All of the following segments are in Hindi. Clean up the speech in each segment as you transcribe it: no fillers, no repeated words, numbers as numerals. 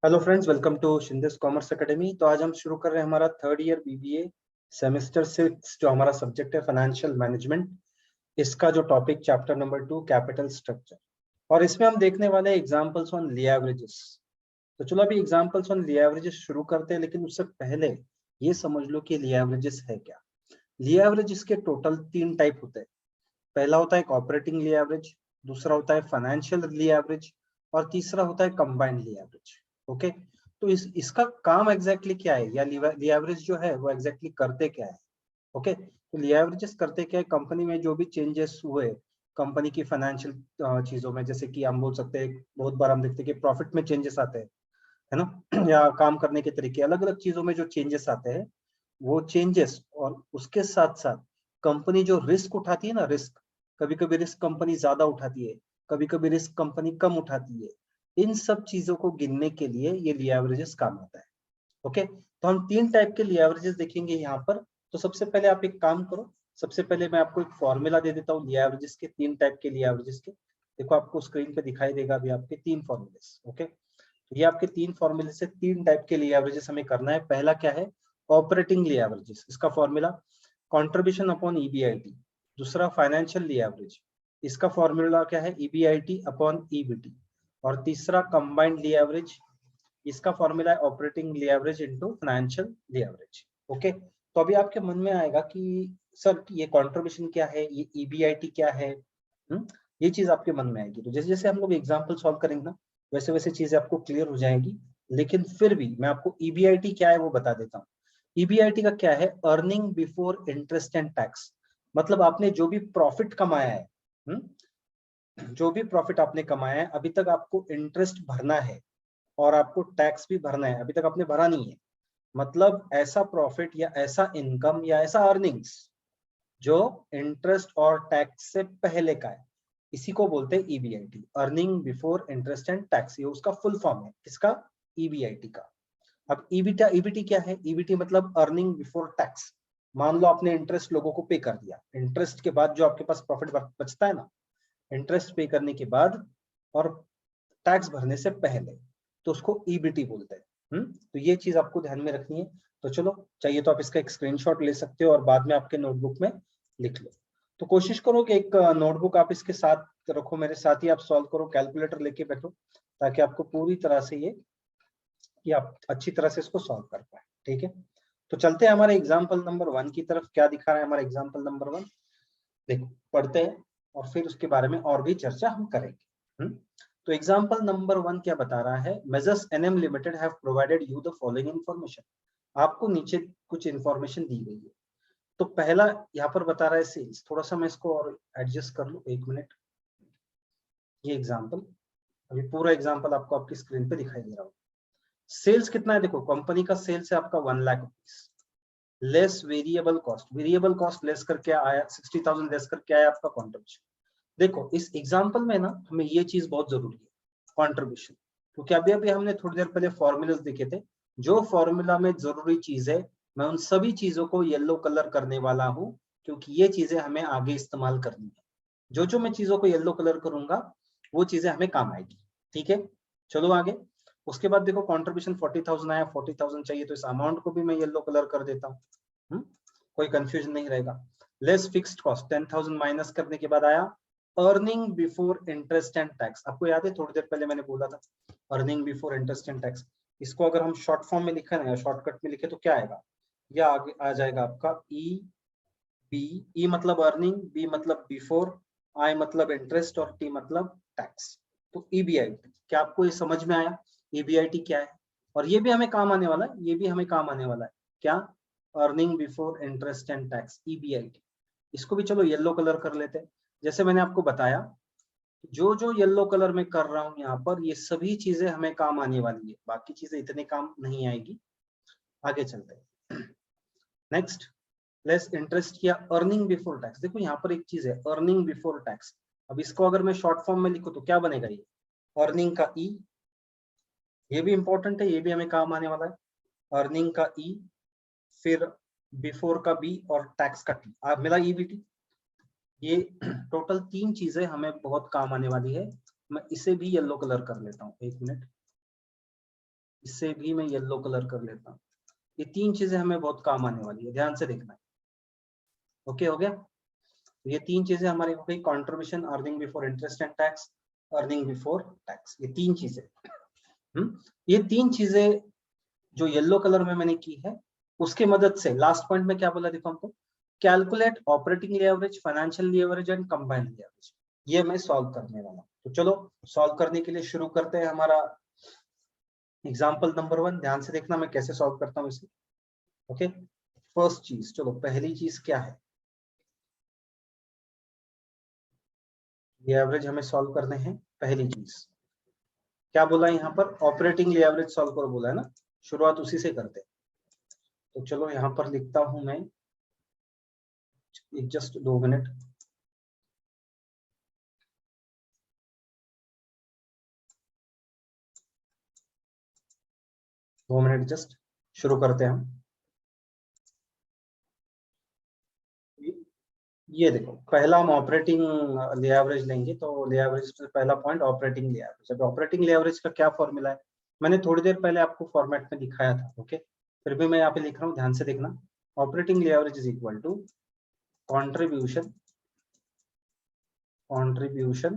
Hello friends, welcome to Shinde's commerce academy. तो आज हम शुरू कर रहे हैं हमारा थर्ड ईयर बीबीए सेमेस्टर 6 जो हमारा सब्जेक्ट है फाइनेंशियल मैनेजमेंट। इसका जो topic chapter number 2 capital structure, और इसमें हम देखने वाले हैं एग्जांपल्स ऑन लीवरेजेस। तो चलो अभी एग्जांपल्स ऑन लीवरेजेस शुरू करते हैं, लेकिन उससे पहले ये समझ लो कि लीवरेजेस है क्या। लीवरेजेस के टोटल 3 टाइप होते हैं। पहला होता है ऑपरेटिंग लीवरेज, दूसरा होता है फाइनेंशियल लीवरेज, और तीसरा होता है कंबाइंड लीवरेज। ओके, तो इसका काम एग्जैक्टली क्या है, या लीवरेज जो है वो एग्जैक्टली करते क्या है। ओके, तो लीवरेजेस करते क्या है, कंपनी में जो भी चेंजेस हुए कंपनी की फाइनेंशियल चीजों में, जैसे कि हम बोल सकते हैं बहुत बार हम देखते हैं कि प्रॉफिट में चेंजेस आते हैं, है ना, या काम करने के तरीके, अलग अलग चीजों में जो चेंजेस आते हैं, वो चेंजेस और उसके साथ साथ कंपनी जो रिस्क उठाती है ना, रिस्क, कभी कभी रिस्क कंपनी ज्यादा उठाती है, कभी कभी रिस्क कंपनी कम उठाती है, इन सब चीजों को गिनने के लिए ये लीवरेजेस काम आता है। ओके, तो हम 3 टाइप के लीवरेजेस देखेंगे यहाँ पर। तो सबसे पहले आप एक काम करो, सबसे पहले मैं आपको एक फॉर्मूला दे देता हूँ लीवरेजेस के, 3 टाइप के लीवरेजेस के। देखो आपको स्क्रीन पे दिखाई देगा अभी आपके 3 फॉर्मूलेस। ओके, तो ये आपके 3 फॉर्मूले से 3 टाइप के लीवरेजेस हमें करना है। पहला क्या है, ऑपरेटिंग लीवरेजेस, इसका फॉर्मूला कंट्रीब्यूशन अपॉन ईबीआईटी। दूसरा फाइनेंशियल लीवरेज, इसका फॉर्मूला क्या है, ईबीआईटी अपॉन ईबीटी। और तीसरा कंबाइंड लीवरेज, इसका फॉर्मूला है operating leverage into financial leverage. Okay, तो अभी आपके मन में आएगा कि सर ये कंट्रीब्यूशन क्या है, ये ईबीआईटी क्या है। ये चीज आपके मन में आएगी। तो जैसे जैसे हम लोग एग्जांपल सॉल्व करेंगे ना, वैसे वैसे चीजें आपको क्लियर हो जाएगी। लेकिन फिर भी मैं आपको ईबीआईटी क्या है वो बता देता हूँ। ईबीआईटी का क्या है, earning before interest and tax. मतलब आपने जो भी प्रॉफिट कमाया है, जो भी प्रॉफिट आपने कमाया है, अभी तक आपको इंटरेस्ट भरना है और आपको टैक्स भी भरना है, अभी तक आपने भरा नहीं है। मतलब ऐसा प्रॉफिट या ऐसा इनकम या ऐसा अर्निंग्स जो इंटरेस्ट और टैक्स से पहले का है, इसी को बोलते हैं EBIT, earning before interest and tax. ये उसका फुल फॉर्म है, किसका, ईबीआईटी का। अब ईबीटी क्या है, ईबीटी मतलब अर्निंग बिफोर टैक्स। मान लो आपने इंटरेस्ट लोगों को पे कर दिया, इंटरेस्ट के बाद जो आपके पास प्रॉफिट बचता है ना, इंटरेस्ट पे करने के बाद और टैक्स भरने से पहले, तो उसको ईबीटी बोलते हैं। तो ये चीज आपको ध्यान में रखनी है। तो चलो, चाहिए तो आप इसका एक स्क्रीनशॉट ले सकते हो और बाद में आपके नोटबुक में लिख लो। तो कोशिश करो कि एक नोटबुक आप इसके साथ रखो, मेरे साथ ही आप सॉल्व करो, कैलकुलेटर लेके बैठो, ताकि आपको पूरी तरह से ये आप अच्छी तरह से इसको सॉल्व कर पाए। ठीक है, तो चलते हैं हमारे एग्जाम्पल नंबर 1 की तरफ। क्या दिखा रहा है हमारा एग्जाम्पल नंबर 1, देखो पढ़ते हैं और फिर उसके बारे में और भी चर्चा हम करेंगे। तो एग्जाम्पल नंबर 1 क्या बता रहा है, Messrs NM limited have provided you the following information. आपको नीचे कुछ इंफॉर्मेशन दी गई है। तो पहला यहाँ पर बता रहा है सेल्स, थोड़ा सा मैं इसको और एडजस्ट कर लूं, 1 मिनट। ये एग्जाम्पल, अभी पूरा एग्जाम्पल आपको आपकी स्क्रीन पे दिखाई दे रहा हो। सेल्स कितना है, देखो कंपनी का सेल्स है आपका 1 lakh rupees, less variable cost, variable cost less करके आया 60,000, लेस करके आया आपका कॉन्ट्रीब्यूशन। देखो इस एग्जाम्पल में ना हमें ये चीज बहुत जरूरी है, कॉन्ट्रीब्यूशन, क्योंकि अभी अभी हमने थोड़ी देर पहले फॉर्मूलाज देखे थे। जो फॉर्मूला में जरूरी चीज है, मैं उन सभी चीजों को येलो कलर करने वाला हूं, क्योंकि ये चीजें हमें आगे इस्तेमाल करनी है। जो जो मैं चीजों को येलो कलर करूंगा वो चीजें हमें काम आएगी। ठीक है, चलो आगे। उसके बाद देखो कंट्रीब्यूशन 40,000 आया, 40,000 चाहिए तो इस अमाउंट को भी मैं येलो कलर कर देता हूँ। कोई कंफ्यूजन नहीं रहेगा। लेस फिक्स्ड कॉस्ट 10,000 माइनस करने के बाद आया earning before interest and tax. आपको याद है थोड़ी देर पहले मैंने बोला था earning before interest and tax. इसको अगर हम शॉर्ट फॉर्म में लिखे ना या शॉर्टकट में लिखे तो क्या आएगा, या आगे आ जाएगा आपका ई बी। ई मतलब अर्निंग, बी मतलब बिफोर, आई मतलब इंटरेस्ट और टी मतलब टैक्स। तो ईबीआईटी, क्या आपको ये समझ में आया ईबीआईटी क्या है। और ये भी हमें काम आने वाला है, ये भी हमें काम आने वाला है, क्या, earning before interest and tax, EBIT. इसको भी चलो येलो कलर कर लेते हैं। जैसे मैंने आपको बताया, जो जो येलो कलर में कर रहा हूं यहाँ पर, ये सभी चीजें हमें काम आने वाली है, बाकी चीजें इतने काम नहीं आएगी। आगे चलते हैं। नेक्स्ट, लेस इंटरेस्ट किया अर्निंग बिफोर टैक्स। देखो यहाँ पर एक चीज है अर्निंग बिफोर टैक्स। अब इसको अगर मैं शॉर्ट फॉर्म में लिखूं तो क्या बनेगा, ये अर्निंग का ई, ये भी इंपॉर्टेंट है, ये भी हमें काम आने वाला है। अर्निंग का ई, फिर बिफोर का बी और टैक्स का टी, आप मिला ईबीटी। ये टोटल 3 चीजें हमें बहुत काम आने वाली है। मैं इसे भी येलो कलर कर लेता हूँ, 1 मिनट। इससे भी मैं येलो कलर कर लेता हूँ। ये तीन चीजें हमें बहुत काम आने वाली है, ध्यान से देखना है। ओके हो गया? ये तीन चीजें हमारी हो गई, contribution, earning before interest and tax, earning before tax, ये तीन चीजें। ये तीन चीजें जो येलो कलर में मैंने की है, उसके मदद से लास्ट पॉइंट में क्या बोला देखो हमको, calculate operating leverage, financial leverage and combined leverage, ये मैं सॉल्व करने वाला हूं। तो चलो सॉल्व करने के लिए शुरू करते हैं हमारा एग्जाम्पल नंबर 1। ध्यान से देखना मैं कैसे सॉल्व करता हूँ इसे। ओके, फर्स्ट चीज, चलो पहली चीज क्या है, ये एवरेज हमें सॉल्व करने हैं। पहली चीज क्या बोला यहाँ पर, ऑपरेटिंग लीवरेज सॉल्व करो बोला है ना, शुरुआत उसी से करते हैं। तो चलो यहाँ पर लिखता हूं मैं, जस्ट 2 मिनट। जस्ट शुरू करते हैं हम। ये देखो, पहला हम ऑपरेटिंग लीवरेज लेंगे, तो लीवरेज से पहला पॉइंट ऑपरेटिंग लीवरेज। अब ऑपरेटिंग लीवरेज का क्या फॉर्मूला है, मैंने थोड़ी देर पहले आपको फॉर्मेट में दिखाया था। ओके, फिर भी मैं यहाँ पे लिख रहा हूँ, ध्यान से देखना। Operating leverage is equal to contribution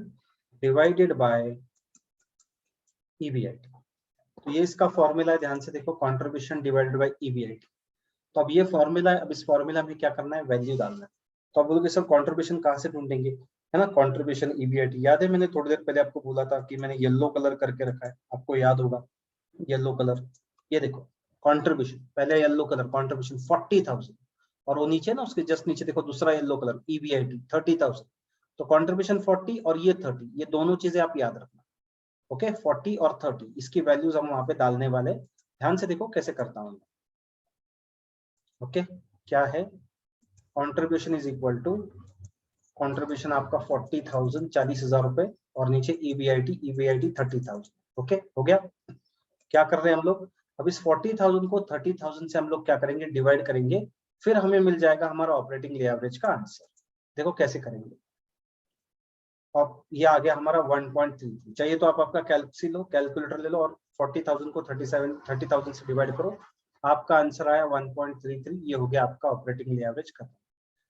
divided by EBIT। तो ये इसका फॉर्मूला है, ध्यान से देखो, कंट्रीब्यूशन डिवाइडेड बाय EBIT। तो अब ये फॉर्मूला है, अब इस फॉर्मूला में क्या करना है, वैल्यू डालना है। तो आप बोलोगे सर कंट्रीब्यूशन कहाँ से ढूंढेंगे, है ना, कंट्रीब्यूशन EBIT याद है, मैंने थोड़ी देर पहले आपको बोला था कि मैंने येलो कलर करके रखा है, आपको याद होगा येलो कलर। ये देखो कंट्रीब्यूशन, पहले येलो कलर कंट्रीब्यूशन 40,000, और वो नीचे ना, उसके जस्ट नीचे देखो दूसरा येलो कलर EBIT 30,000। तो कंट्रीब्यूशन 40 और ये 30, ये दोनों चीजें आप याद रखना। ओके, 40 और 30, इसकी वैल्यूज हम वहां पे डालने वाले। ध्यान से देखो कैसे करता हूँ। ओके, क्या है, contribution is equal to, contribution आपका 40,000 40,000 रुपए, और नीचे EBIT 30,000। ओके हो गया? क्या कर रहे हैं हम लोग, अब इस 40,000 को 30,000 से हम लोग क्या करेंगे, डिवाइड करेंगे, फिर हमें मिल जाएगा हमारा ऑपरेटिंग लीवरेज का आंसर। देखो कैसे करेंगे। अब ये आ गया हमारा 1.33। चाहिए तो आप आपका कैलकुलेटर ले लो और 40,000 को 30,000 से डिवाइड करो, आपका आंसर आया 1.33। ये हो गया आपका ऑपरेटिंग लीवरेज का।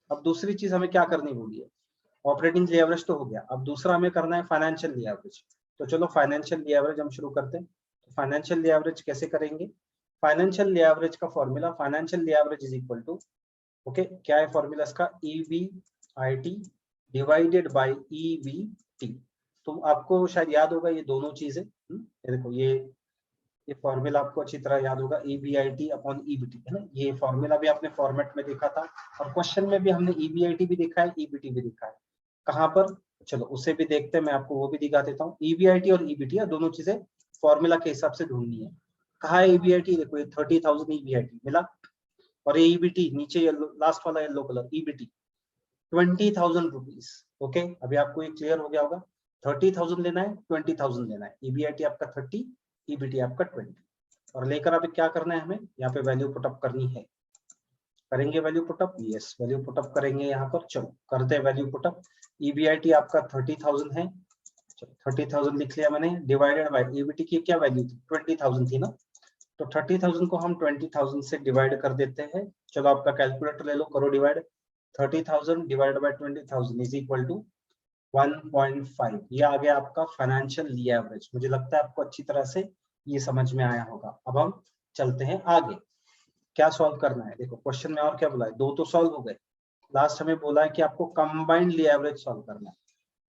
अब दूसरी चीज हमें क्या करनी होगी, ऑपरेटिंग लीवरेज तो हो गया, अब दूसरा हमें करना है फाइनेंशियल लीवरेज। तो चलो फाइनेंशियल लीवरेज हम शुरू करते हैं। तो फाइनेंशियल लीवरेज कैसे करेंगे, फाइनेंशियल लीवरेज का formula, financial leverage is equal to, okay क्या है फॉर्मूला इसका, EBIT डिवाइडेड बाय EBT। तो आपको शायद याद होगा ये दोनों चीजें, ये देखो ये फॉर्मूला आपको अच्छी तरह याद होगा, EBIT अपॉन EBT, है ना। ये फॉर्मूला भी आपने फॉर्मेट में देखा था, और क्वेश्चन में भी हमने EBIT भी देखा है, EBT भी देखा है। कहाँ पर, चलो उसे भी देखते हैं, मैं आपको वो भी दिखा देता हूँ। EBIT और EBT दोनों चीजें फॉर्मूला के हिसाब से ढूंढनी है। कहाँ है EBIT, देखो ये 30,000 EBIT मिला, और ये EBT नीचे येलो लास्ट वाला yellow colour EBT 20,000 rupees. Okay, अभी आपको ये क्लियर हो गया होगा, 30,000 लेना है, 20,000 लेना है, EBIT आपका 30, EBT आपका 20, और लेकर अभी क्या करना है, हमें यहाँ पे वैल्यू पुटअप करनी है। करेंगे value put up, yes value put up करेंगे यहाँ पर। चलो करते हैं वैल्यू पुटअप। EBIT आपका 30,000 है, चलो 30,000 लिख लिया मैंने, डिवाइडेड बाय EBT की क्या वैल्यू थी, 20,000 थी ना। तो 30,000 को हम 20,000 से डिवाइड कर देते हैं। चलो आपका कैलकुलेटर ले लो, करो divide. 30,000 divided by 20,000 is equal to 1.5। ये आ गया आपका फाइनेंशियल लीवरेज। मुझे लगता है आपको अच्छी तरह से ये समझ में आया होगा। अब हम चलते हैं आगे, क्या सॉल्व करना है। देखो क्वेश्चन में और क्या बोला है, दो तो सॉल्व हो गए, लास्ट हमें बोला है कि आपको कंबाइंड लीवरेज सॉल्व करना है।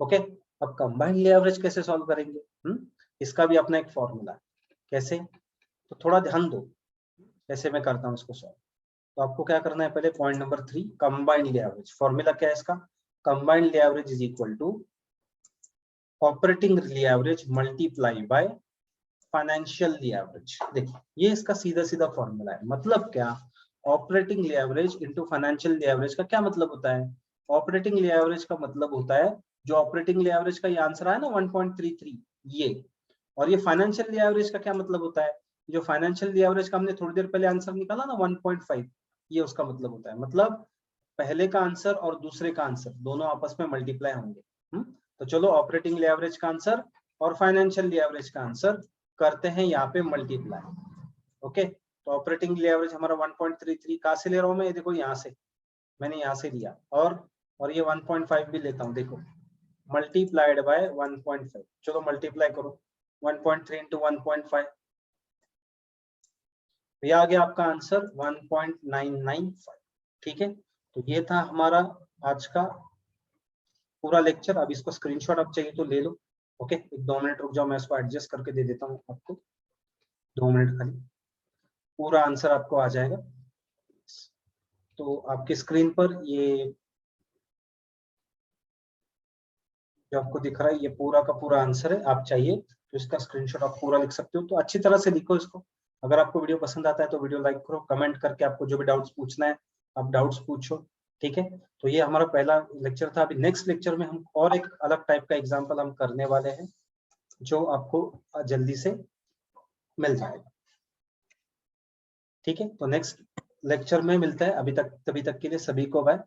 ओके, अब कंबाइंड लीवरेज कैसे सॉल्व करेंगे, इसका भी अपना एक फॉर्मूला है। कैसे, तो थोड़ा ध्यान दो कैसे मैं करता हूँ इसको सॉल्व। तो आपको क्या करना है, पहले point number 3, combined leverage. Formula क्या है इसका, combined leverage is equal to operating leverage multiply by financial leverage. देखिए ये इसका सीधा सीधा फॉर्मूला है। मतलब क्या, operating leverage into financial leverage का क्या मतलब होता है, ऑपरेटिंग लीवरेज का मतलब होता है जो ऑपरेटिंग लीवरेज का ये आंसर है ना 1.33 ये, और ये फाइनेंशियल लीवरेज का क्या मतलब होता है, जो फाइनेंशियल लीवरेज का हमने थोड़ी देर पहले आंसर निकाला ना 1.5, ये उसका मतलब होता है। मतलब पहले का आंसर और दूसरे का आंसर दोनों आपस में मल्टीप्लाई होंगे। तो चलो ऑपरेटिंग लीवरेज का आंसर और फाइनेंशियल लीवरेज का आंसर करते हैं यहाँ पे मल्टीप्लाई। ओके, तो ऑपरेटिंग एवरेज हमारा 1.33 कहाँ से ले रहा हूँ मैं, ये देखो यहाँ से, मैंने यहाँ से लिया, और ये 1.5 भी लेता हूँ, देखो मल्टीप्लाइड बाय 1.5, चलो मल्टीप्लाई करो 1.3 इंटू 1.5, ये आ गया आपका आंसर 1.995। ठीक है, तो ये था हमारा आज का पूरा लेक्चर। अब इसको स्क्रीनशॉट आप चाहिए तो ले लो। ओके, एक 2 मिनट रुक जाओ, मैं इसको एडजस्ट करके दे देता हूँ आपको, 2 मिनट खाली, पूरा आंसर आपको आ जाएगा। तो आपकी स्क्रीन पर ये जो आपको दिख रहा है, ये पूरा का पूरा आंसर है। आप चाहिए तो इसका स्क्रीनशॉट आप पूरा लिख सकते हो, तो अच्छी तरह से लिखो इसको। अगर आपको वीडियो पसंद आता है तो वीडियो लाइक करो, कमेंट करके आपको जो भी डाउट्स पूछना है आप डाउट्स पूछो। ठीक है, तो ये हमारा पहला लेक्चर था। अभी नेक्स्ट लेक्चर में हम और एक अलग टाइप का एग्जाम्पल हम करने वाले हैं, जो आपको जल्दी से मिल जाएगा। ठीक है, तो नेक्स्ट लेक्चर में मिलता है। तभी तक के लिए सभी को बाय।